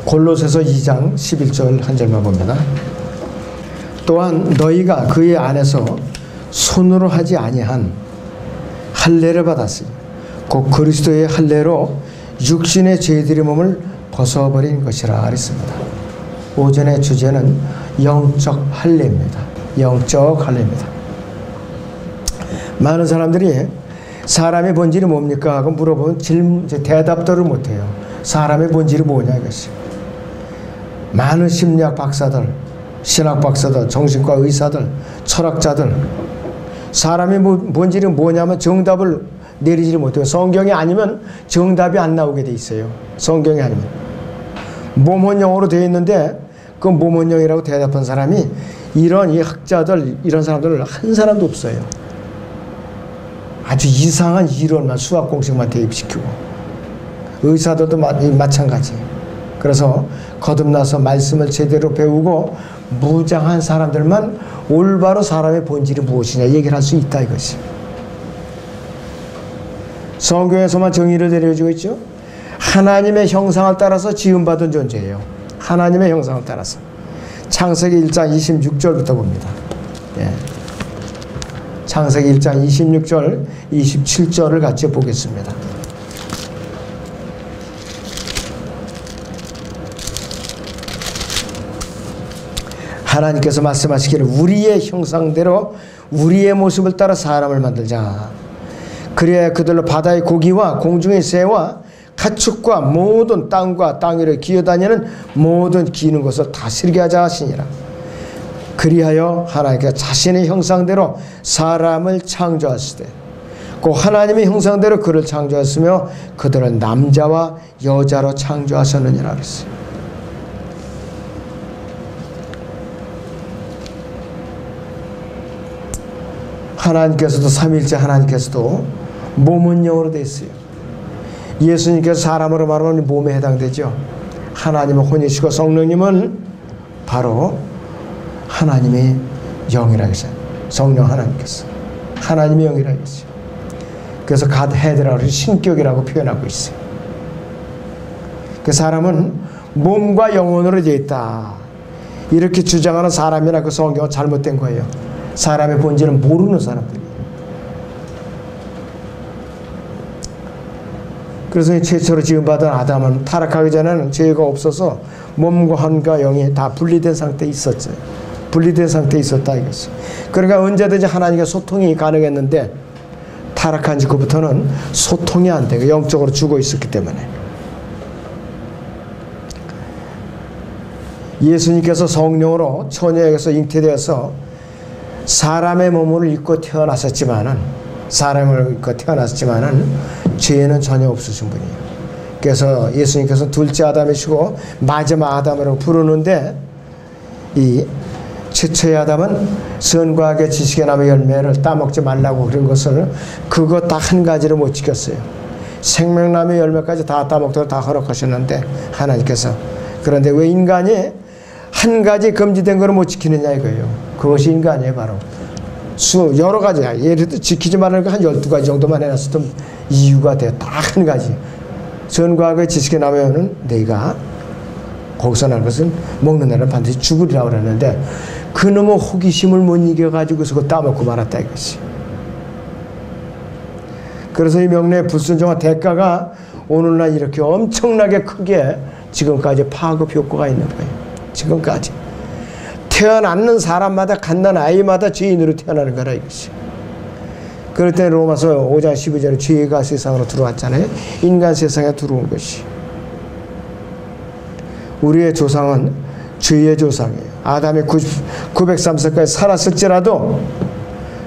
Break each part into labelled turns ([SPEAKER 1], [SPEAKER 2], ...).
[SPEAKER 1] 골로새서 2장 11절 한 절만 봅니다. 또한 너희가 그의 안에서 손으로 하지 아니한 할례를 받았으니 곧 그리스도의 할례로 육신의 죄들의 몸을 벗어버린 것이라 그랬습니다. 오전의 주제는 영적 할례입니다. 영적 할례입니다. 많은 사람들이 사람의 본질이 뭡니까 하고 물어보면 대답들을 못해요. 사람의 본질이 뭐냐 이것이. 많은 심리학 박사들, 신학 박사들, 정신과 의사들, 철학자들, 사람의 본질이 뭐냐면 정답을 내리지 못해요. 성경이 아니면 정답이 안 나오게 돼 있어요. 성경이 아니면. 모몬영어로 되어 있는데 그 모몬영이라고 대답한 사람이 이런 이 학자들, 이런 사람들을 한 사람도 없어요. 아주 이상한 이론만, 수학 공식만 대입시키고. 의사들도 마찬가지. 그래서 거듭나서 말씀을 제대로 배우고 무장한 사람들만 올바로 사람의 본질이 무엇이냐 얘기를 할 수 있다 이것이. 성경에서만 정의를 내려주고 있죠. 하나님의 형상을 따라서 지음받은 존재예요. 하나님의 형상을 따라서. 창세기 1장 26절부터 봅니다. 예. 창세기 1장 26절, 27절을 같이 보겠습니다. 하나님께서 말씀하시기를 우리의 형상대로 우리의 모습을 따라 사람을 만들자. 그래야 그들로 바다의 고기와 공중의 새와 가축과 모든 땅과 땅 위를 기어다니는 모든 기는 것을 다스리게 하자 하시니라. 그리하여 하나님께서 자신의 형상대로 사람을 창조하시되 그 하나님의 형상대로 그를 창조하셨으며 그들은 남자와 여자로 창조하셨느니라 그랬어요. 하나님께서도 삼위일체 하나님께서도 몸은 영으로 되어 있어요. 예수님께서 사람으로 말하면 몸에 해당되죠. 하나님은 혼이시고 성령님은 바로 하나님의 영이라고 했어요. 성령 하나님께서 하나님의 영이라고 했어요. 그래서 God head라고 신격이라고 표현하고 있어요. 그 사람은 몸과 영혼으로 되어 있다. 이렇게 주장하는 사람이나 그 성경은 잘못된 거예요. 사람의 본질은 모르는 사람들이에요. 그래서 최초로 지음받은 아담은 타락하기 전에는 죄가 없어서 몸과 혼과 영이 다 분리된 상태에 있었어요. 분리된 상태에 있었다 이것이. 그러니까 언제든지 하나님과 소통이 가능했는데 타락한 지부터는 소통이 안 되고 영적으로 죽어 있었기 때문에 예수님께서 성령으로 처녀에게서 잉태되어서 사람의 몸을 입고 태어나셨지만은 죄는 전혀 없으신 분이에요. 그래서 예수님께서 둘째 아담이시고 마지막 아담이라고 부르는데 이 최초의 아담은 선과 악의 지식의 나무의 열매를 따먹지 말라고 그런 것을 그거 딱 한 가지를 못 지켰어요. 생명나무의 열매까지 다 따먹도록 다 허락하셨는데 하나님께서. 그런데 왜 인간이 한 가지 금지된 거를 못 지키느냐 이거예요. 그것이 인간이에요. 바로 여러 가지야. 예를 들어 지키지 말라는 거 한 12가지 정도만 해놨었던 이유가 돼요. 딱 한 가지. 선과 악의 지식의 나무는 내가 거기서 날 것은 먹는 날은 반드시 죽으리라고 그랬는데 그놈의 호기심을 못 이겨가지고서 그거 따먹고 말았다 이것이. 그래서 이 명령의 불순종한 대가가 오늘날 이렇게 엄청나게 크게 지금까지 파급 효과가 있는 거예요. 지금까지. 태어나는 사람마다 갓난 아이마다 죄인으로 태어나는 거라 이것이. 그럴 때 로마서 5장 12절에 죄가 세상으로 들어왔잖아요. 인간 세상에 들어온 것이. 우리의 조상은 죄의 조상이에요. 아담이 903세까지 살았을지라도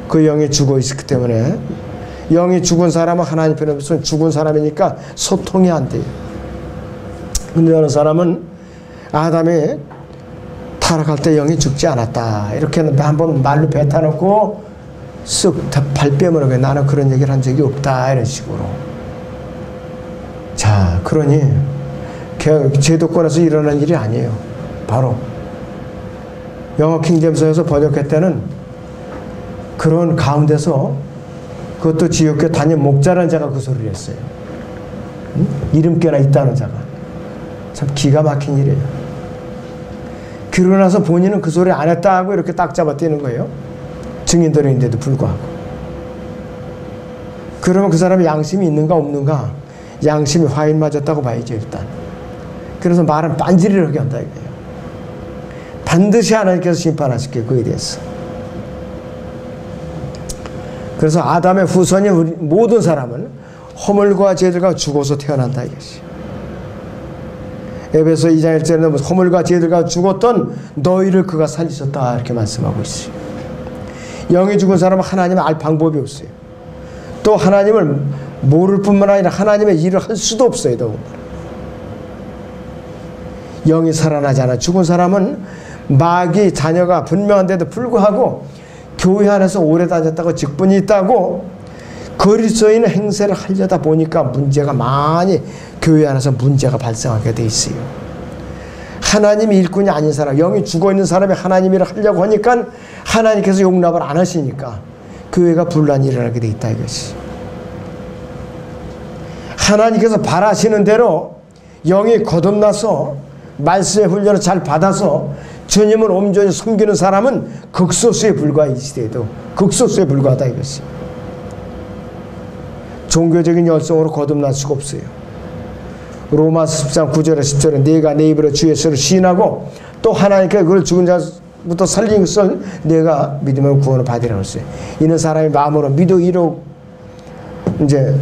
[SPEAKER 1] 그 영이 죽어 있었기 때문에 영이 죽은 사람은 하나님 편에 없으면 죽은 사람이니까 소통이 안 돼요. 근데 어느 사람은 아담이 타락할 때 영이 죽지 않았다. 이렇게 한번 말로 뱉어놓고 쓱 발 빼물어요. 나는 그런 얘기를 한 적이 없다. 이런 식으로. 자, 그러니 제도권에서 일어난 일이 아니에요. 바로 영어 킹제임스에서 번역할 때는 그런 가운데서 그것도 지역교회 담임 목자라는 자가 그 소리를 했어요. 응? 이름께나 있다는 자가. 참 기가 막힌 일이에요. 그러고 나서 본인은 그 소리 안 했다고 이렇게 딱 잡아떼는 거예요. 증인들인데도 불구하고. 그러면 그 사람이 양심이 있는가 없는가? 양심이 화인 맞았다고 봐야죠, 일단. 그래서 말은 빤지리를 하게 한다 이거예요. 반드시 하나님께서 심판하실 게 그에 대해서. 그래서 아담의 후손이 우리 모든 사람은 허물과 죄들과 죽어서 태어난다 이것이. 에베소 2장 1절에는 허물과 죄들과 죽었던 너희를 그가 살리셨다 이렇게 말씀하고 있어요. 영이 죽은 사람은 하나님을 알 방법이 없어요. 또 하나님을 모를 뿐만 아니라 하나님의 일을 할 수도 없어요. 더군다나. 영이 살아나지 않아. 죽은 사람은 마귀 자녀가 분명한데도 불구하고 교회 안에서 오래 다녔다고 직분이 있다고 그리스도인 행세를 하려다 보니까 문제가 많이 교회 안에서 문제가 발생하게 돼 있어요. 하나님이 일꾼이 아닌 사람, 영이 죽어있는 사람이 하나님 일을 하려고 하니까 하나님께서 용납을 안 하시니까 교회가 분란이 일어나게 돼 있다 이것이. 하나님께서 바라시는 대로 영이 거듭나서 말씀의 훈련을 잘 받아서 주님을 온전히 섬기는 사람은 극소수에 불과해. 이 시대에도 극소수에 불과하다 이것이. 종교적인 열성으로 거듭날 수가 없어요. 로마서 13 9절에 10절에 내가 내 입으로 주 예수를 시인하고 또 하나님께 그를 죽은 자부터 살린 것을 내가 믿으면 구원을 받으라고 했어요. 이는 사람이 마음으로 믿어 이루고 이제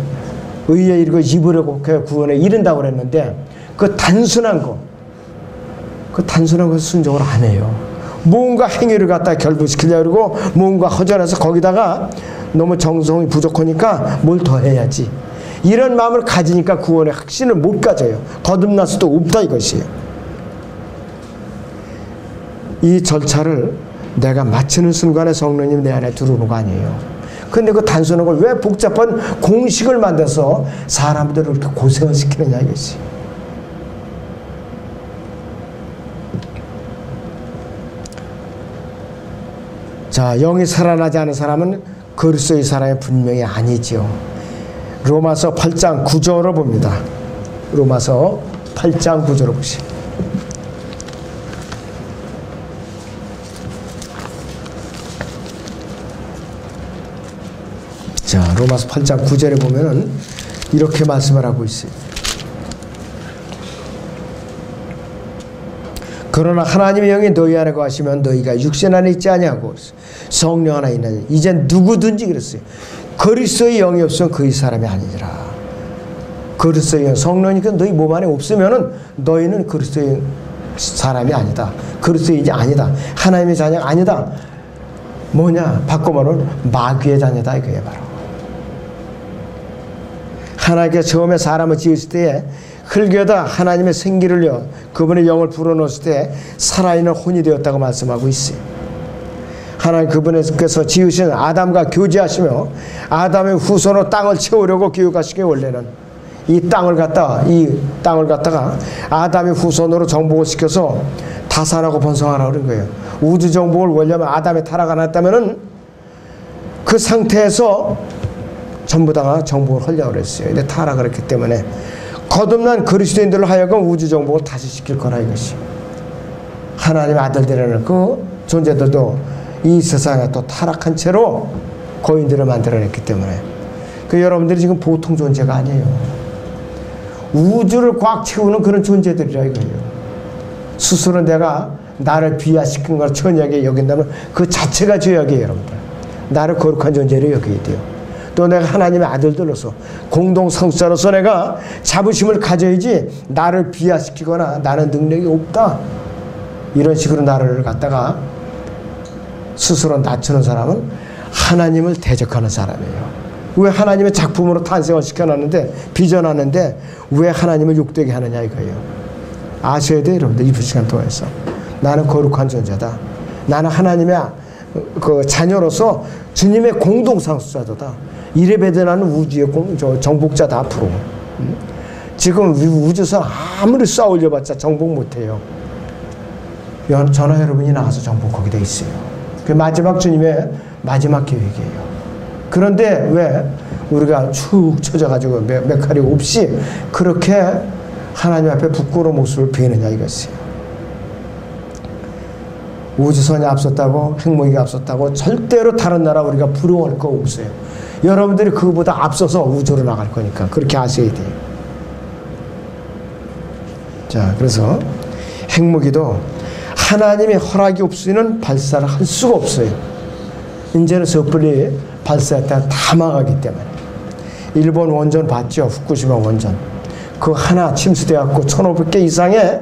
[SPEAKER 1] 의에 이르고 입으로 곡하여 구원에 이른다고 그랬는데 그 단순한 것을 순종을 안 해요. 뭔가 행위를 갖다 결부시키려고 그러고 뭔가 허전해서 거기다가 너무 정성이 부족하니까 뭘 더 해야지. 이런 마음을 가지니까 구원의 확신을 못 가져요. 거듭날 수도 없다 이것이에요. 이 절차를 내가 마치는 순간에 성령님 내 안에 들어오는 거 아니에요. 근데 그 단순한 걸 왜 복잡한 공식을 만들어서 사람들을 이렇게 고생을 시키느냐 이것이. 자, 영이 살아나지 않은 사람은 그리스도의 사람이 분명히 아니지요. 로마서 8장 9절을 봅니다. 로마서 8장 9절을 보시죠. 자, 로마서 8장 9절에 보면은 이렇게 말씀을 하고 있어요. 그러나 하나님의 영이 너희 안에 거하시면 너희가 육신 안에 있지 아니하고 성령 안에 있는 이제 누구든지 그랬어요. 그리스도의 영이 없으면 그의 사람이 아니니라. 그리스도의 영, 성령이니까 너희 몸 안에 없으면은 너희는 그리스도의 사람이 아니다. 그리스도의 이제 아니다. 하나님의 자녀가 아니다. 뭐냐? 바꿔 말하면 마귀의 자녀다 이거예요 바로. 하나님께서 처음에 사람을 지으실 때에 흙에다 하나님의 생기를요 그분의 영을 불어넣었을 때 살아있는 혼이 되었다고 말씀하고 있어요. 하나님 그분께서 지으신 아담과 교제하시며 아담의 후손으로 땅을 채우려고 교육하시기 원래는 이 땅을 갖다가 아담의 후손으로 정복을 시켜서 다산하고 번성하라고 그런 거예요. 우주 정복을 원래는 아담의 타락 안 했다면은 그 상태에서 전부 다 정복을 하려고 그랬어요. 근데 타락을 했기 때문에 거듭난 그리스도인들로 하여금 우주 정복을 다시 시킬 거라 이것이. 하나님의 아들들이라는 그 존재들도 이 세상에 또 타락한 채로 거인들을 만들어냈기 때문에 그 여러분들이 지금 보통 존재가 아니에요. 우주를 꽉 채우는 그런 존재들이라 이거예요. 스스로 내가 나를 비하시킨 걸 천하게 여긴다면 그 자체가 죄악이에요. 여러분들. 나를 거룩한 존재로 여겨야 돼요. 또 내가 하나님의 아들들로서 공동성자로서 내가 자부심을 가져야지 나를 비하시키거나 나는 능력이 없다 이런 식으로 나를 갖다가 스스로 낮추는 사람은 하나님을 대적하는 사람이에요. 왜 하나님의 작품으로 탄생을 시켜놨는데 빚어놨는데 왜 하나님을 욕되게 하느냐 이거예요. 아셔야 돼요 여러분들. 이 시간 동안에서 나는 거룩한 존재다. 나는 하나님의 그 자녀로서 주님의 공동상속자다. 이래 배대나는 우주의 정복자다 앞으로. 지금 우주에서 아무리 싸우려봤자 정복 못해요. 저나 여러분이 나가서 정복하게 돼 있어요. 그 마지막 주님의 마지막 계획이에요. 그런데 왜 우리가 축 처져가지고 메카리 없이 그렇게 하나님 앞에 부끄러운 모습을 보이느냐 이것이에요. 우주선이 앞섰다고 핵무기가 앞섰다고 절대로 다른 나라 우리가 부러워할 거 없어요. 여러분들이 그거보다 앞서서 우주로 나갈 거니까 그렇게 아셔야 돼요. 자, 그래서 핵무기도 하나님의 허락이 없이는 발사를 할 수가 없어요. 이제는 섣불리 발사했다가 다 망하기 때문에. 일본 원전 봤죠? 후쿠시마 원전. 그 하나 침수되었고 1500개 이상의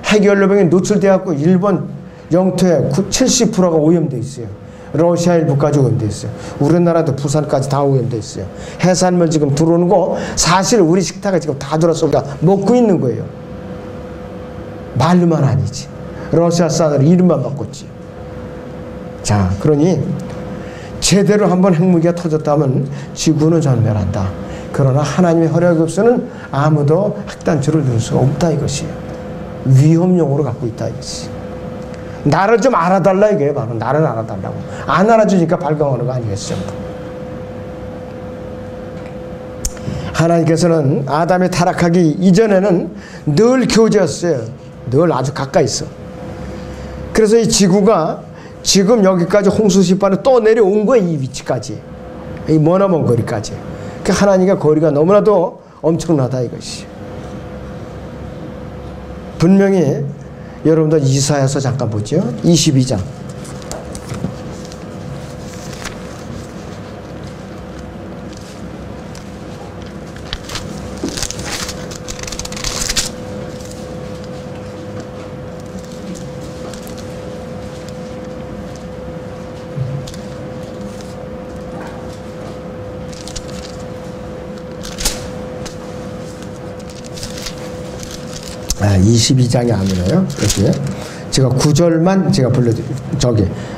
[SPEAKER 1] 핵연료병이 노출되었고 일본 영토의 70%가 오염되어 있어요. 러시아 일부까지 오염되어 있어요. 우리나라도 부산까지 다 오염되어 있어요. 해산물 지금 들어오는 거 사실 우리 식탁에 지금 다 들어서 우리가 먹고 있는 거예요. 말로만 아니지. 러시아산으로 이름만 바꿨지. 자, 그러니 제대로 한번 핵무기가 터졌다면 지구는 전멸한다. 그러나 하나님의 허락이 없이는 아무도 핵단추를 넣을 수가 없다 이것이에요. 위험용으로 갖고 있다 이것이. 나를 좀 알아달라 이거예요. 바로 나를 알아달라고. 안 알아주니까 발광하는 거 아니겠어요. 하나님께서는 아담이 타락하기 이전에는 늘 교제였어요. 늘 아주 가까이 있어. 그래서 이 지구가 지금 여기까지 홍수시판을 또 내려온 거예요. 이 위치까지. 이 머나먼 거리까지. 그 하나님과 거리가 너무나도 엄청나다 이것이. 분명히 여러분들 이사야서 잠깐 보죠. 22장. 아, 22장이 아니네요. 여기 제가 9절만 제가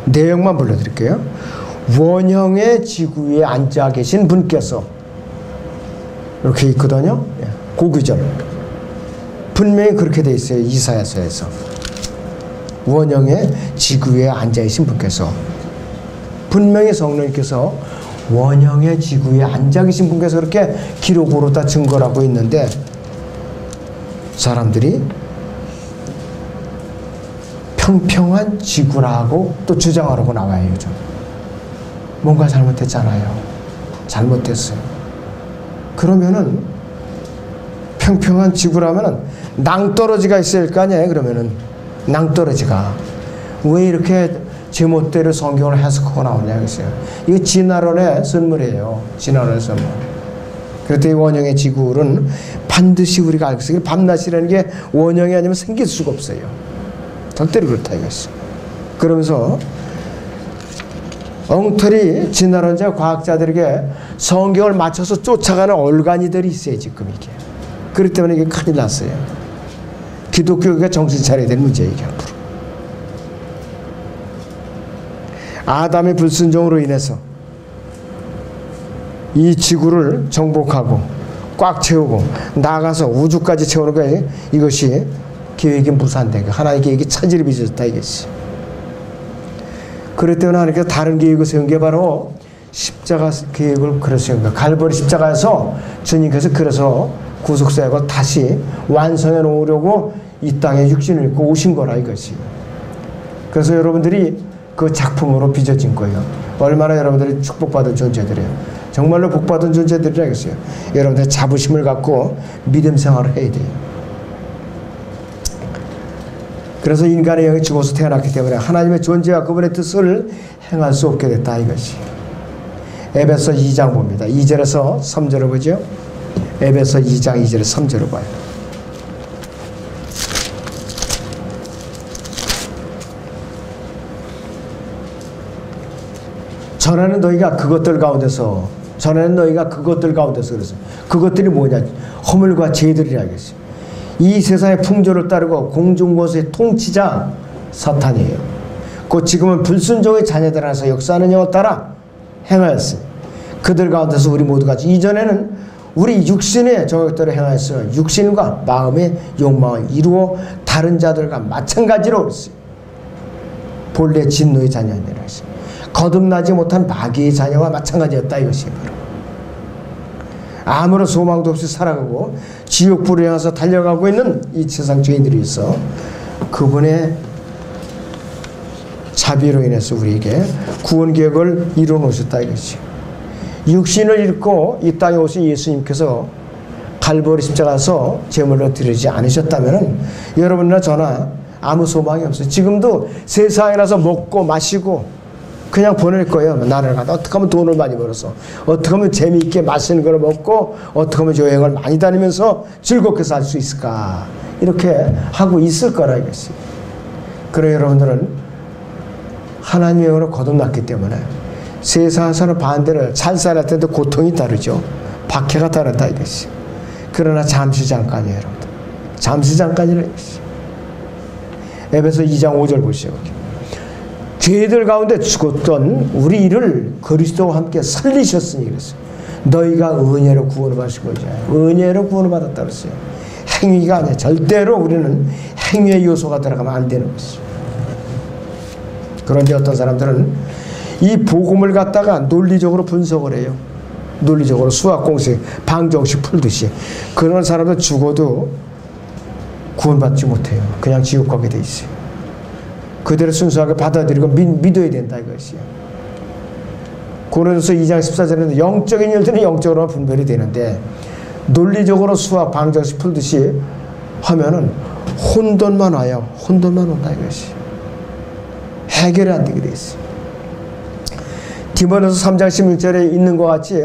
[SPEAKER 1] 내용만 불러드릴게요. 원형의 지구 위에 앉아 계신 분께서 이렇게 있거든요. 그 구절 분명히 그렇게 돼 있어요. 이사야서에서 원형의 지구 위에 앉아 계신 분께서 분명히 성령님께서 원형의 지구 위에 앉아 계신 분께서 그렇게 기록으로 다 증거를 하고 있는데 사람들이 평평한 지구라고 또 주장하려고 나와요. 요즘 뭔가 잘못했잖아요. 잘못했어요. 그러면은 평평한 지구라면은 낭떠러지가 있어야 할 거 아니에요. 그러면은 낭떠러지가 왜 이렇게 제멋대로 성경을 해석하고 나오냐 그랬어요. 이거 진화론의 선물이에요. 진화론의 선물. 그래도 이 원형의 지구는 반드시 우리가 알고 있어요. 밤낮이라는 게 원형이 아니면 생길 수가 없어요. 절대로 그렇다 이것이. 그러면서 엉터리 진화론자 과학자들에게 성경을 맞춰서 쫓아가는 얼간이들이 있어요. 지금 이게. 그렇기 때문에 이게 큰일 났어요. 기독교가 정신 차려야 될 문제예요. 이게 앞으로. 아담의 불순종으로 인해서 이 지구를 정복하고 꽉 채우고 나가서 우주까지 채우는 거예요. 이것이 계획이 무산된 거. 하나님의 계획이 차질이 빚어졌다 이것이. 그렇기 때문에 하나님께서 다른 계획을 세운 게 바로 십자가 계획을 그래서 세운 거예요. 갈보리 십자가에서 주님께서 그래서 구속사역을 다시 완성해 놓으려고 이 땅에 육신을 입고 오신 거라 이것이. 그래서 여러분들이 그 작품으로 빚어진 거예요. 얼마나 여러분들이 축복받은 존재들이에요. 정말로 복받은 존재들이라겠어요. 여러분들 자부심을 갖고 믿음 생활을 해야 돼요. 그래서 인간의 영이 죽어서 태어났기 때문에 하나님의 존재와 그분의 뜻을 행할 수 없게 됐다 이것이. 에베소 2장 봅니다. 2절에서 3절을 보죠. 에베소 2장 2절에서 3절을 봐요. 전에는 너희가 그것들 가운데서 그랬어요. 그것들이 뭐냐? 허물과 죄들이라 했어요. 이 세상의 풍조를 따르고 공중곳의 통치자 사탄이에요. 곧 지금은 불순종의 자녀들 안에서 역사하는 영을 따라 행하였어요. 그들 가운데서 우리 모두가 이전에는 우리 육신의 정욕대로 행하였어요. 육신과 마음의 욕망을 이루어 다른 자들과 마찬가지로 그랬어요. 본래 진노의 자녀니라 했어요. 거듭나지 못한 마귀의 자녀와 마찬가지였다 이것이 바로. 아무런 소망도 없이 살아가고 지옥불을 향해서 달려가고 있는 이 세상 죄인들이 있어 그분의 자비로 인해서 우리에게 구원 계획을 이루어 놓으셨다 이것이. 육신을 잃고 이 땅에 오신 예수님께서 갈보리 십자가에서 제물로 드리지 않으셨다면 여러분이나 저나 아무 소망이 없어요. 지금도 세상에 나서 먹고 마시고 그냥 보낼 거예요. 나를 가다 어떻게 하면 돈을 많이 벌어서 어떻게 하면 재미있게 맛있는 걸 먹고 어떻게 하면 여행을 많이 다니면서 즐겁게 살 수 있을까 이렇게 하고 있을 거라 이것이. 그래 여러분들은 하나님의 영으로 거듭났기 때문에 세상에서는 반대로 잘 살할 때도 고통이 다르죠. 박해가 다르다 이것이. 그러나 잠시 잠깐이에요 여러분들. 잠시 잠깐이라 이것이. 에베소 2장 5절 보시오. 죄들 가운데 죽었던 우리를 그리스도와 함께 살리셨으니 그랬어요. 너희가 은혜로 구원을 받으신 거죠. 은혜로 구원을 받았다 그랬어요. 행위가 아니야. 절대로 우리는 행위의 요소가 들어가면 안 되는 것이죠. 그런데 어떤 사람들은 이 복음을 갖다가 논리적으로 분석을 해요. 논리적으로 수학 공식, 방정식 풀듯이. 그런 사람들 죽어도 구원받지 못해요. 그냥 지옥 가게 돼 있어요. 그대로 순수하게 받아들이고 믿어야 된다 이것이요. 고린도서 2장 14절에는 영적인 일들은 영적으로만 분별이 되는데 논리적으로 수학 방정식 풀듯이 하면은 혼돈만 와요. 혼돈만 온다 이것이. 해결이 안 되게 돼 있어요. 디모데서 3장 16절에 있는 것 같이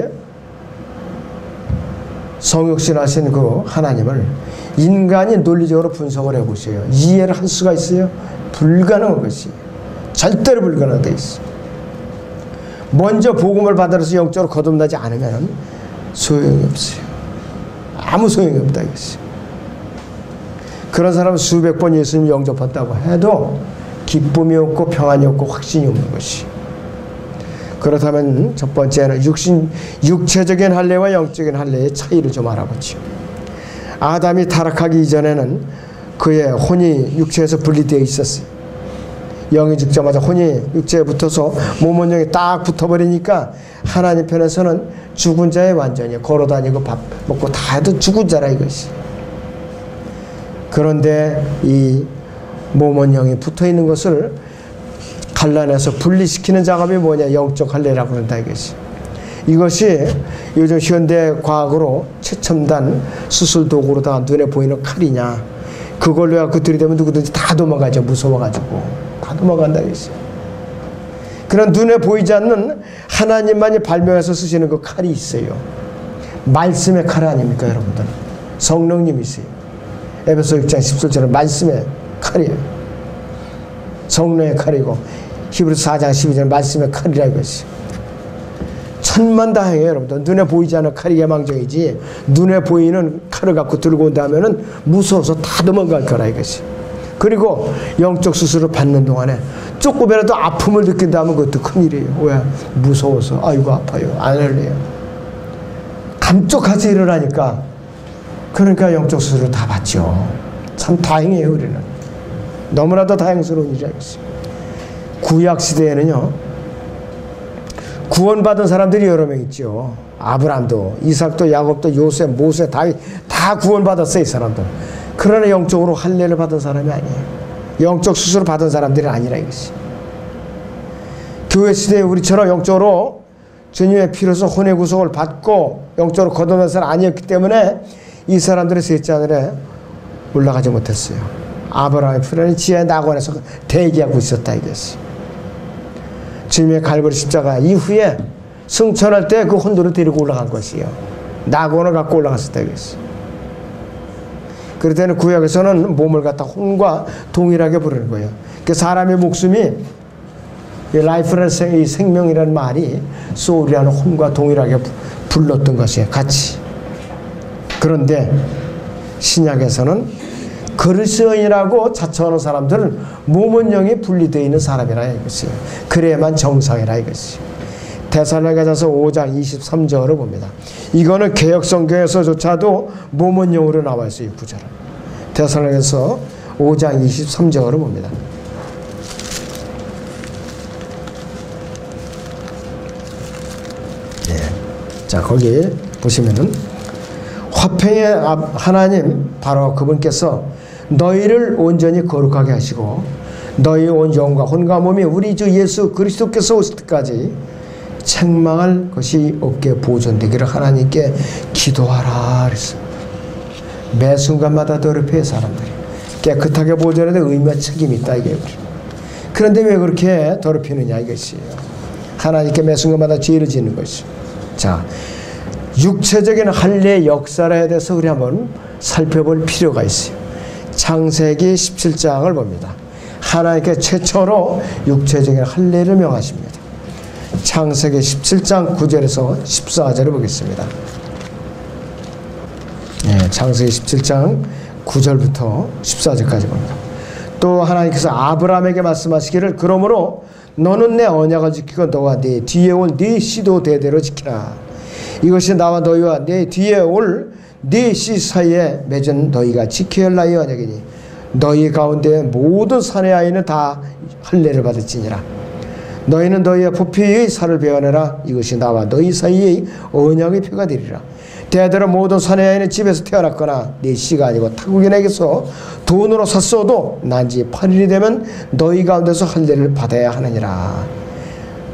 [SPEAKER 1] 성육신하신 그 하나님을 인간이 논리적으로 분석을 해보세요. 이해를 할 수가 있어요? 불가능한 것이. 절대로 불가능한 데 있어. 먼저 복음을 받아서 영적으로 거듭나지 않으면 소용이 없어요. 아무 소용이 없다 이것이. 그런 사람은 수백 번 예수님 영접했다고 해도 기쁨이 없고 평안이 없고 확신이 없는 것이. 그렇다면 첫 번째는 육체적인 할례와 영적인 할례의 차이를 좀 알아보죠. 아담이 타락하기 이전에는 그의 혼이 육체에서 분리되어 있었어요. 영이 죽자마자 혼이 육체에 붙어서 몸은 영이 딱 붙어버리니까 하나님 편에서는 죽은 자의 완전히 걸어다니고 밥 먹고 다 해도 죽은 자라 이것이. 그런데 이 몸은 영이 붙어있는 것을 갈라내서 분리시키는 작업이 뭐냐, 영적 할례라고 그런다 이것이. 이것이 요즘 현대 과학으로 최첨단 수술 도구로다가 눈에 보이는 칼이냐, 그걸로 해서 들이대면 누구든지 다 도망가죠. 무서워가지고 다 도망간다 이것이. 그런 눈에 보이지 않는 하나님만이 발명해서 쓰시는 그 칼이 있어요. 말씀의 칼 아닙니까 여러분들? 성령님이세요. 에베소 6장 17절은 말씀의 칼이에요. 성령의 칼이고 히브리서 4장 12절은 말씀의 칼이라 이것이. 천만다행이에요 여러분들. 눈에 보이지 않는 칼이 예망적이지 눈에 보이는 칼을 갖고 들고 온다면은 무서워서 다 도망갈 거라 이것이. 그리고 영적 수술을 받는 동안에 조금이라도 아픔을 느낀다면 그것도 큰일이에요. 왜? 무서워서 아이고 아파요 안 할래요. 감쪽같이 일어나니까. 그러니까 영적 수술을 다 받죠. 참 다행이에요 우리는. 너무나도 다행스러운 일이라 이것이. 구약시대에는요 구원받은 사람들이 여러 명 있죠. 아브람도, 이삭도, 야곱도, 요셉, 모세, 다윗 다 구원받았어요 이 사람들. 그러나 영적으로 할례를 받은 사람이 아니에요. 영적 수술을 받은 사람들이 아니라 이것이. 교회 시대에 우리처럼 영적으로 주님의 피로서 혼의 구속을 받고 영적으로 거듭난 사람이 아니었기 때문에 이 사람들의 셋째 하늘에 올라가지 못했어요. 아브라함의 피로는 지하의 낙원에서 대기하고 있었다 이것이. 주님의 갈보리 십자가 이후에 승천할 때 그 혼돈을 데리고 올라간 것이에요. 낙원을 갖고 올라갔었다 이것이. 그럴 때는 구약에서는 몸을 갖다 혼과 동일하게 부르는 거예요. 그 사람의 목숨이 라이프라는 생명이라는 말이 소울이라는 혼과 동일하게 불렀던 것이에요. 같이. 그런데 신약에서는 그리스도인이라고 자처하는 사람들은 몸은 영이 분리되어 있는 사람이라 이것이에요. 그래야만 정상이라 이것이. 데살로니가전서 5장 23절을 봅니다. 이거는 개역성경에서조차도 몸은 영으로 나와 있어요. 이 구절은. 데살로니가전서 5장 23절을 봅니다. 네. 자 거기 보시면은 화평의 하나님 바로 그분께서 너희를 온전히 거룩하게 하시고 너희 온 영과 혼과 몸이 우리 주 예수 그리스도께서 오실 때까지 책망할 것이 없게 보존되기를 하나님께 기도하라 그랬어요. 매 순간마다 더럽혀요. 사람들이 깨끗하게 보존해야 될 의무와 책임이 있다 이게. 그런데 왜 그렇게 더럽히느냐 이것이에요. 하나님께 매 순간마다 죄를 짓는 것이. 자, 육체적인 할례의 역사에 대해서 우리 한번 살펴볼 필요가 있어요. 창세기 17장을 봅니다. 하나님께 최초로 육체적인 할례를 명하십니다. 창세기 17장 9절에서 14절을 보겠습니다. 네, 창세기 17장 9절부터 14절까지 봅니다. 또 하나님께서 아브라함에게 말씀하시기를 그러므로 너는 내 언약을 지키고 너와 네 뒤에 올 네 씨도 대대로 지키라. 이것이 나와 너희와 내 뒤에 올 네 씨 사이에 맺은 너희가 지켜야 할 나의 언약이니 너희 가운데 모든 사내 아이는 다 할례를 받을지니라. 너희는 너희의 부피의 살을 베어내라. 이것이 나와 너희 사이의 언약의 표가 되리라. 대대로 모든 사내 아이는 집에서 태어났거나 네 씨가 아니고 타국인에게서 돈으로 샀어도 난지 8일이 되면 너희 가운데서 할례를 받아야 하느니라.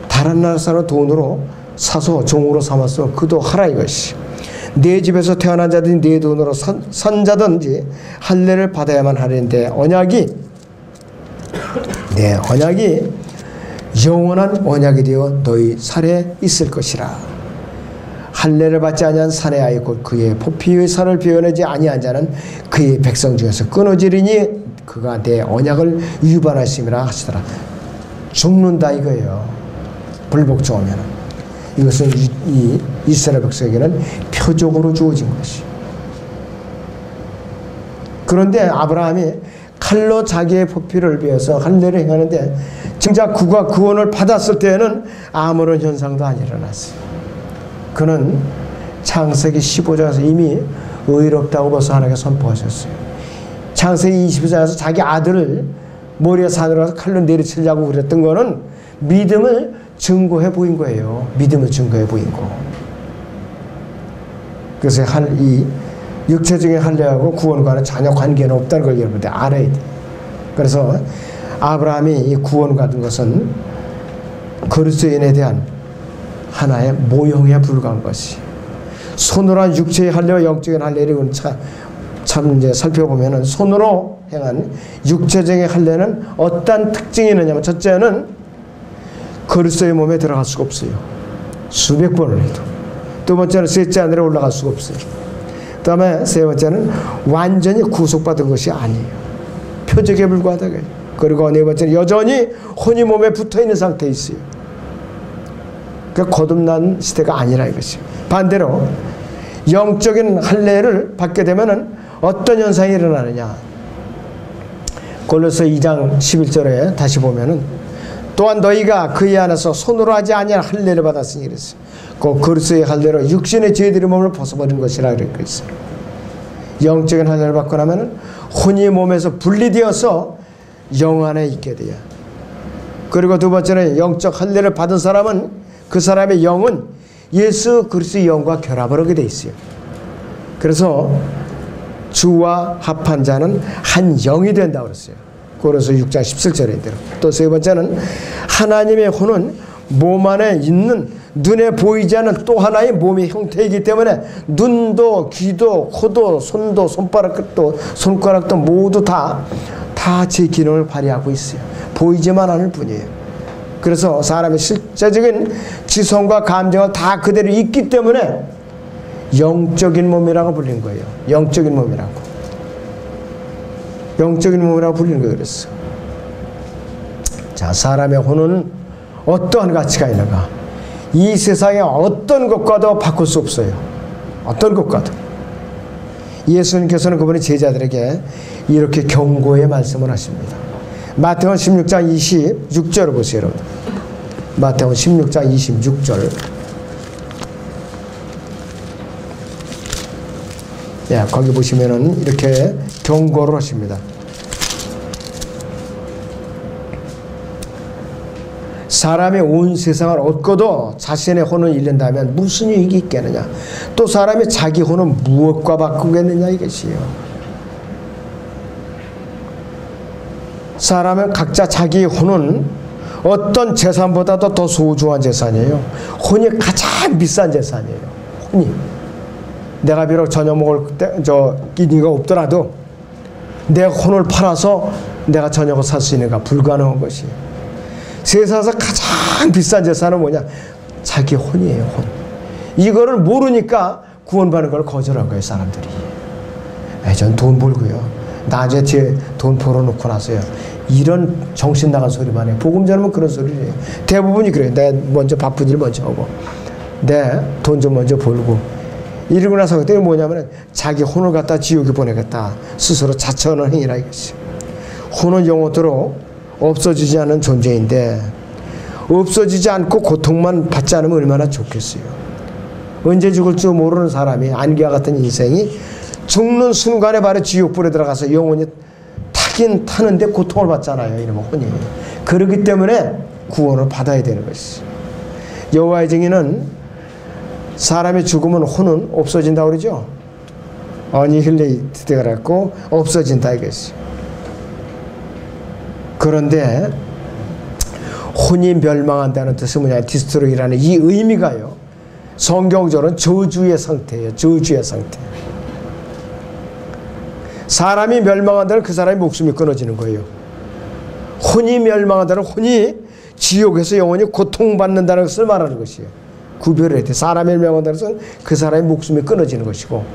[SPEAKER 1] 다른 나라 사람은 돈으로 사서 종으로 삼았어 그도 하라 이것이. 네 집에서 태어난 자든지 네 돈으로 산 자든지 할례를 받아야만 하는데 언약이 영원한 언약이 되어 너희 살에 있을 것이라. 할례를 받지 아니한 사내 아이 곧 그의 포피의 살을 베어내지 아니한 자는 그의 백성 중에서 끊어지리니 그가 내 언약을 위반하심이라 하시더라. 죽는다 이거예요. 불복 중하면. 이것은 이 이스라엘 백성에게는 표적으로 주어진 것이. 그런데 아브라함이 칼로 자기의 포피를 베어서 할례를 행하는데 정작 그가 구원을 받았을 때에는 아무런 현상도 안 일어났어요. 그는 창세기 15장에서 이미 의롭다고 벌써 하나님께 선포하셨어요. 창세기 22장에서 자기 아들을 모리아 산으로 가서 칼로 내리치려고 그랬던 거는 믿음을 증거해 보인 거예요. 믿음을 증거해 보인 거. 그래서 이 육체적인 할례하고 구원과는 전혀 관계는 없다는 걸 여러분들 알아야 돼요. 그래서 아브라함이 이 구원 받은 것은 그리스도인에 대한 하나의 모형에 불과한 것이. 손으로 한 육체의 할례와 영적인 할례를 참 이제 살펴보면은 손으로 행한 육체적인 할례는 어떤 특징이 있느냐면 첫째는 그리스도의 몸에 들어갈 수가 없어요. 수백 번을 해도. 두 번째는 셋째 하늘에 올라갈 수가 없어요. 그 다음에 세 번째는 완전히 구속받은 것이 아니에요. 표적에 불과하다. 그리고 네 번째는 여전히 혼이 몸에 붙어있는 상태에 있어요. 그러니까 거듭난 시대가 아니라 이것이. 반대로 영적인 할례를 받게 되면은 어떤 현상이 일어나느냐. 골로새 2장 11절에 다시 보면은 또한 너희가 그의 안에서 손으로 하지 아니한 할례를 받았으니 그랬어요. 그 그리스도의 할례로 육신의 죄들의 몸을 벗어버린 것이라 그랬어요. 영적인 할례를 받고 나면은 혼이 몸에서 분리되어서 영 안에 있게 돼요. 그리고 두 번째는 영적 할례를 받은 사람은 그 사람의 영은 예수 그리스도의 영과 결합을 하게 돼 있어요. 그래서 주와 합한 자는 한 영이 된다고 그랬어요. 고린도서 6장 17절에 대로. 또 세 번째는 하나님의 혼은 몸 안에 있는 눈에 보이지 않는 또 하나의 몸의 형태이기 때문에 눈도 귀도 코도 손도 손가락도 모두 다 제 기능을 발휘하고 있어요. 보이지만 않을 뿐이에요. 그래서 사람의 실제적인 지성과 감정은 다 그대로 있기 때문에 영적인 몸이라고 불린 거예요. 영적인 몸이라고. 영적인 몸이라고 불리는 거예요. 그랬어. 자, 사람의 혼은 어떠한 가치가 있는가? 이 세상에 어떤 것과도 바꿀 수 없어요. 어떤 것과도. 예수님께서는 그분의 제자들에게 이렇게 경고의 말씀을 하십니다. 마태복음 16장 26절을 보세요, 여러분. 마태복음 16장 26절. 예, 거기 보시면은 이렇게 경고를 하십니다. 사람이 온 세상을 얻고도 자신의 혼을 잃는다면 무슨 유익이 있겠느냐. 또 사람이 자기 혼은 무엇과 바꾸겠느냐 이것이요. 사람은 각자 자기 혼은 어떤 재산보다도 더 소중한 재산이에요. 혼이 가장 비싼 재산이에요. 혼이. 내가 비록 저녁 먹을 때 끼니가 없더라도 내 혼을 팔아서 내가 저녁을 살 수 있는가 불가능한 것이에요. 세상에서 가장 비싼 재산은 뭐냐? 자기 혼이에요. 혼. 이거를 모르니까 구원받는 걸 거절한 거예요. 사람들이. 전 돈 벌고요. 나중에 제 돈 벌어놓고 나서요. 이런 정신 나간 소리만 해요. 복음 전하면 그런 소리를 해요. 대부분이 그래요. 내 먼저 바쁜 일 먼저 하고 내 돈 좀 먼저 벌고 이러고 나서 그때 뭐냐면 자기 혼을 갖다 지옥에 보내겠다. 스스로 자처하는 행위라 이것이. 혼은 영원토록 없어지지 않는 존재인데 없어지지 않고 고통만 받지 않으면 얼마나 좋겠어요. 언제 죽을 줄 모르는 사람이 안개와 같은 인생이 죽는 순간에 바로 지옥불에 들어가서 영원히 타긴 타는데 고통을 받잖아요. 이러면 혼이. 그렇기 때문에 구원을 받아야 되는 것이. 여호와의 증인은 사람이 죽으면 혼은 없어진다고 그러죠. 어니힐레이트가 그랬고 없어진다 이것이. 그런데 혼이 멸망한다는 뜻은 뭐냐? 디스트로이라는 이 의미가요. 성경적으로는 저주의 상태예요. 저주의 상태. 사람이 멸망한다는 그 사람의 목숨이 끊어지는 거예요. 혼이 멸망한다는 혼이 지옥에서 영원히 고통받는다는 것을 말하는 것이에요. 구별해야 돼. 사람이 멸망한다는 것은 그 사람의 목숨이 끊어지는 것이고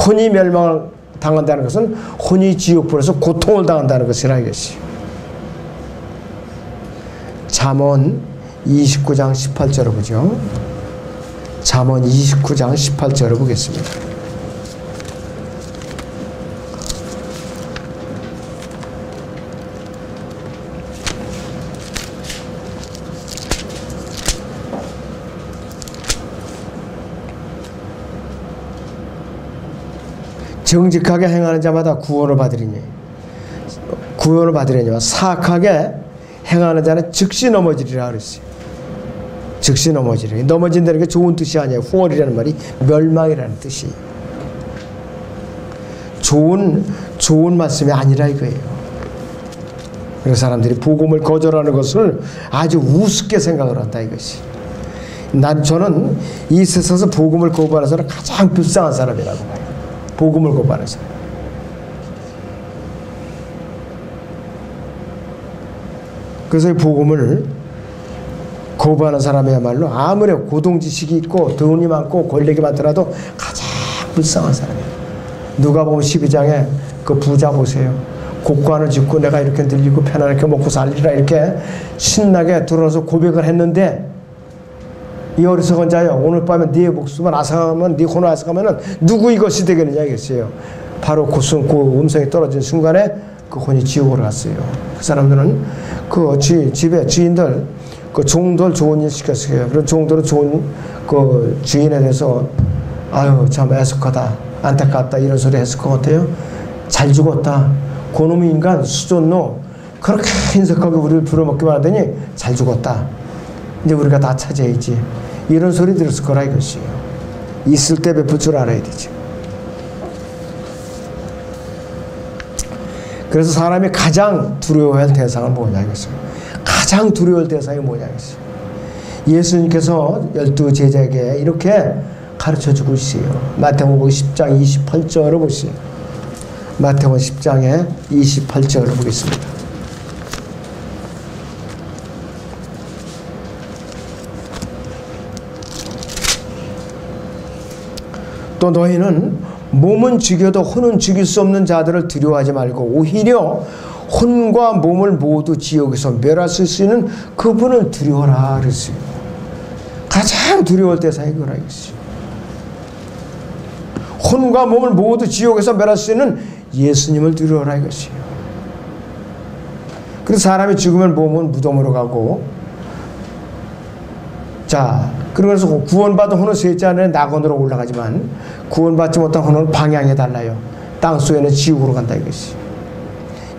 [SPEAKER 1] 혼이 멸망당한다는 것은 혼이 지옥불에서 고통을 당한다는 것이라 이것이. 잠언 29장 18절을 보죠. 잠언 29장 18절을 보겠습니다. 정직하게 행하는 자마다 구원을 받으리니 구원을 받으려니와 사악하게 행하는 자는 즉시 넘어지리라 그랬어요. 즉시 넘어지리라. 넘어진다는 게 좋은 뜻이 아니에요. 후월이라는 말이 멸망이라는 뜻이에요. 좋은 말씀이 아니라 이거예요. 그래서 사람들이 복음을 거절하는 것을 아주 우습게 생각을 한다 이것이. 저는 이 세상에서 복음을 거부하는 사람은 가장 불쌍한 사람이라고 봐요. 복음을 거부하는 사람. 그래서 이 복음을 거부하는 사람이야말로 아무리 고동지식이 있고 돈이 많고 권력이 많더라도 가장 불쌍한 사람이에요. 누가복음 12장에 그 부자 보세요. 곡관을 짓고 내가 이렇게 늘리고 편안하게 먹고 살리라 이렇게 신나게 들어서 고백을 했는데 이 어리석은 자여 오늘 밤에 네 목숨을 앗아가면 네 혼을 앗아가면 누구 이것이 되겠느냐 이겠어요. 바로 그 음성이 떨어진 순간에 그 혼이 지옥으로 갔어요. 그 사람들은 그 집에 주인들 그 종들 좋은 일 시켰어요. 그런 종들은 좋은 그 주인에 대해서 아유 참 애석하다 안타깝다 이런 소리 했을 것 같아요. 잘 죽었다. 그놈의 인간 수존노 그렇게 인색하게 우리를 부려먹기만 하더니 잘 죽었다. 이제 우리가 다 찾아야지. 이런 소리 들었을 거라 이것이에요. 있을 때 베풀 줄 알아야 되죠. 그래서 사람이 가장 두려워할 대상은 뭐냐 이것이에요. 가장 두려워할 대상이 뭐냐 이것이에요. 예수님께서 12 제자에게 이렇게 가르쳐주고 있어요. 마태복음 10장 28절을 보시죠. 마태복음 10장의 28절을 보겠습니다. 또 너희는 몸은 죽여도 혼은 죽일 수 없는 자들을 두려워하지 말고 오히려 혼과 몸을 모두 지옥에서 멸할 수 있는 그분을 두려워라 그랬어요. 가장 두려울 대상이 그거라 이것이요. 혼과 몸을 모두 지옥에서 멸할 수 있는 예수님을 두려워라 이것이요. 그래서 사람이 죽으면 몸은 무덤으로 가고 자 그래서 구원받은 혼은 셋째 하늘에 낙원으로 올라가지만 구원받지 못한 혼은 방향이 달라요. 땅속에는 지옥으로 간다 이것이.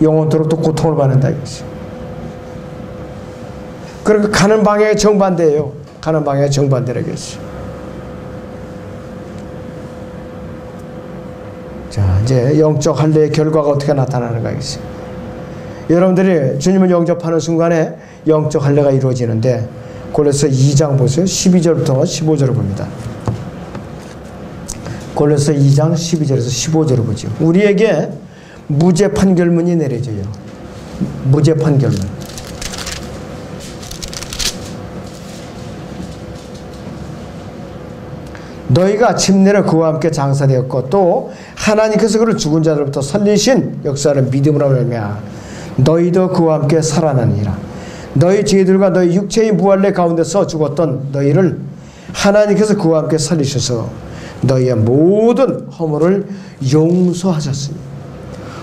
[SPEAKER 1] 영원토록 또 고통을 받는다 이것이. 그러니까 가는 방향이 정반대예요. 가는 방향이 정반대라겠어요. 자, 이제 영적 할례의 결과가 어떻게 나타나는가 하겠어요. 여러분들이 주님을 영접하는 순간에 영적 할례가 이루어지는데, 골로새 2장 보세요. 12절부터 15절을 봅니다. 골로새 2장 12절에서 15절을 보죠. 우리에게 무죄 판결문이 내려져요. 무죄 판결문. 너희가 침례로 그와 함께 장사되었고 또 하나님께서 그를 죽은 자들로부터 살리신 역사를 믿음으로 말미암아 너희도 그와 함께 살아나니라. 너희 죄들과 너희 육체의 무할례 가운데서 죽었던 너희를 하나님께서 그와 함께 살리셔서 너희의 모든 허물을 용서하셨으니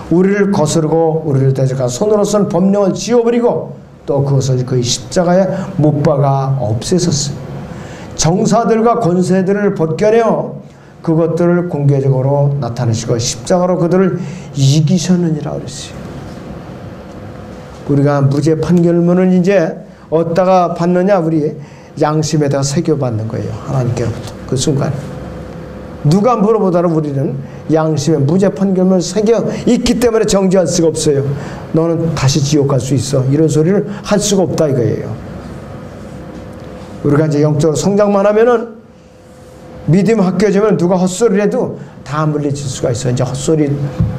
[SPEAKER 1] 우리를 거스르고 우리를 대적한 손으로 쓴 법령을 지워버리고 또 그것을 그의 십자가에 못 박아 없애셨으니 정사들과 권세들을 벗겨내어 그것들을 공개적으로 나타내시고 십자가로 그들을 이기셨느니라 그랬어요. 우리가 무죄 판결문을 이제 어디다가 받느냐? 우리 양심에다가 새겨받는 거예요. 하나님께로부터. 그 순간 누가 물어보더라도 우리는 양심에 무죄 판결문을 새겨 있기 때문에 정지할 수가 없어요. 너는 다시 지옥 갈 수 있어. 이런 소리를 할 수가 없다 이거예요. 우리가 이제 영적으로 성장만 하면은 믿음 학교지면 누가 헛소리를 해도 다 물리칠 수가 있어. 이제 헛소리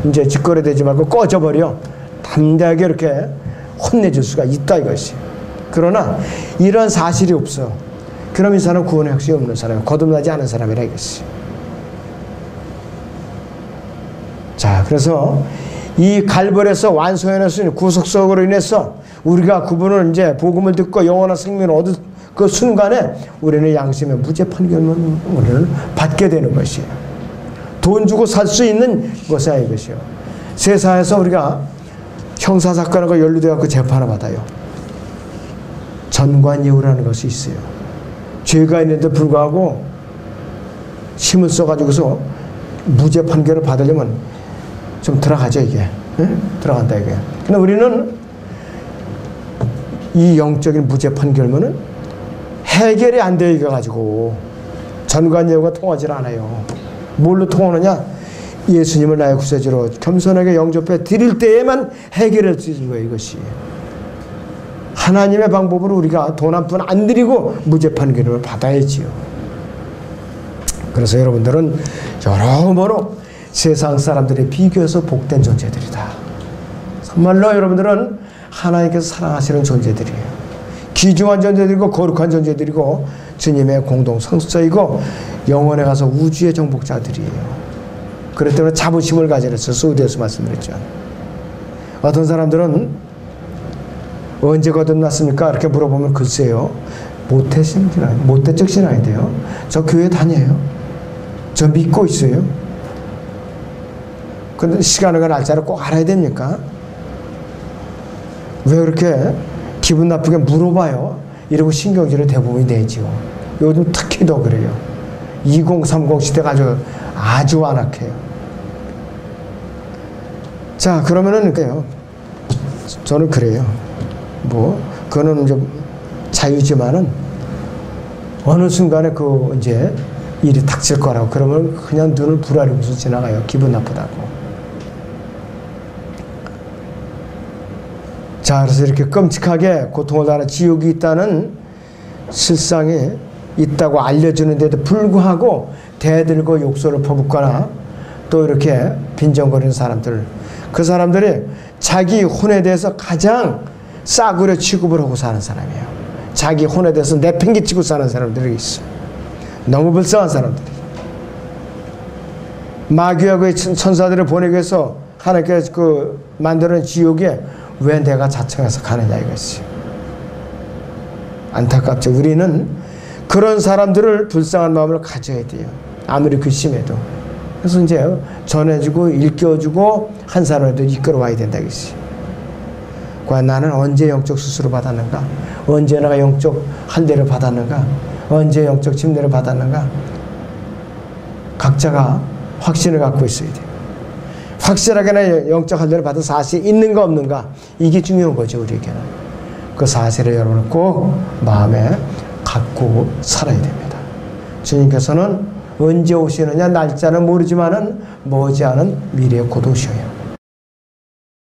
[SPEAKER 1] 이제 짓거려대지 말고 꺼져버려. 담대하게 이렇게 혼내줄 수가 있다 이것이. 그러나 이런 사실이 없어. 그럼 이 사람은 구원의 확신이 없는 사람이야. 거듭나지 않은 사람이라 이것이. 자, 그래서 이 갈보리에서 완성해낼 수 있는 구속석으로 인해서 우리가 그분을 이제 복음을 듣고 영원한 생명을 얻을 그 순간에 우리는 양심의 무죄 판결문을 받게 되는 것이에요. 돈 주고 살 수 있는 것이야 이것이요. 세상에서 우리가 형사사건하고 연루되어 갖고 재판을 받아요. 전관예우라는 것이 있어요. 죄가 있는데 불구하고 힘을 써가지고서 무죄 판결을 받으려면 좀 들어가죠 이게. 응? 들어간다 이게. 근데 우리는 이 영적인 무죄 판결문은 해결이 안 되어 가지고 전관예우가 통하지 않아요. 뭘로 통하느냐? 예수님을 나의 구세주로 겸손하게 영접해 드릴 때에만 해결할 수 있는 거예요. 이것이 하나님의 방법으로 우리가 돈 한 푼 안 드리고 무죄 판결을 받아야지요. 그래서 여러분들은 여러모로 세상 사람들에 비교해서 복된 존재들이다. 정말로 여러분들은 하나님께서 사랑하시는 존재들이에요. 귀중한 존재들이고 거룩한 존재들이고 주님의 공동 성수자이고 영원에 가서 우주의 정복자들이에요. 그렇기 때문에 자부심을 가지랬어요. 소우디에서 말씀드렸죠. 어떤 사람들은 언제 거듭났습니까? 이렇게 물어보면 글쎄요. 모태적 신앙인데요. 저 교회 다녀요. 저 믿고 있어요. 근데 시간과 날짜를 꼭 알아야 됩니까? 왜 그렇게 기분 나쁘게 물어봐요? 이러고 신경질을 대부분이 내지요. 요즘 특히 더 그래요. 2030 시대가 아주 완악해요. 자, 그러면은 그래요. 저는 그래요. 뭐 그거는 좀 자유지만은 어느 순간에 그 이제 일이 닥칠 거라고 그러면 그냥 눈을 부라리고서 지나가요. 기분 나쁘다고. 자, 그래서 이렇게 끔찍하게 고통을 당하는 지옥이 있다는 실상이 있다고 알려주는데도 불구하고 대들고 욕설을 퍼붓거나 또 이렇게 빈정거리는 사람들, 그 사람들이 자기 혼에 대해서 가장 싸구려 취급을 하고 사는 사람이에요. 자기 혼에 대해서 내팽개치고 사는 사람들이 있어요. 너무 불쌍한 사람들이. 마귀하고 천사들을 보내기 위해서 하나님께서 그 만드는 지옥에 왜 내가 자청해서 가느냐 이것이. 안타깝죠. 우리는 그런 사람들을 불쌍한 마음을 가져야 돼요. 아무리 괘씸해도. 그래서 이제 전해주고 일깨워주고 한 사람에도 이끌어와야 된다 이것이. 과연 나는 언제 영적 수술을 받았는가? 언제 내가 영적 할례를 받았는가? 언제 영적 침례를 받았는가? 각자가 확신을 갖고 있어야 돼요. 확실하게 나 영적 할례를 받은 사실이 있는가 없는가? 이게 중요한 거죠 우리에게는. 그 사실을 여러분은 꼭 마음에 갖고 살아야 됩니다. 주님께서는 언제 오시느냐 날짜는 모르지만은 머지않은 미래에 곧 오셔요.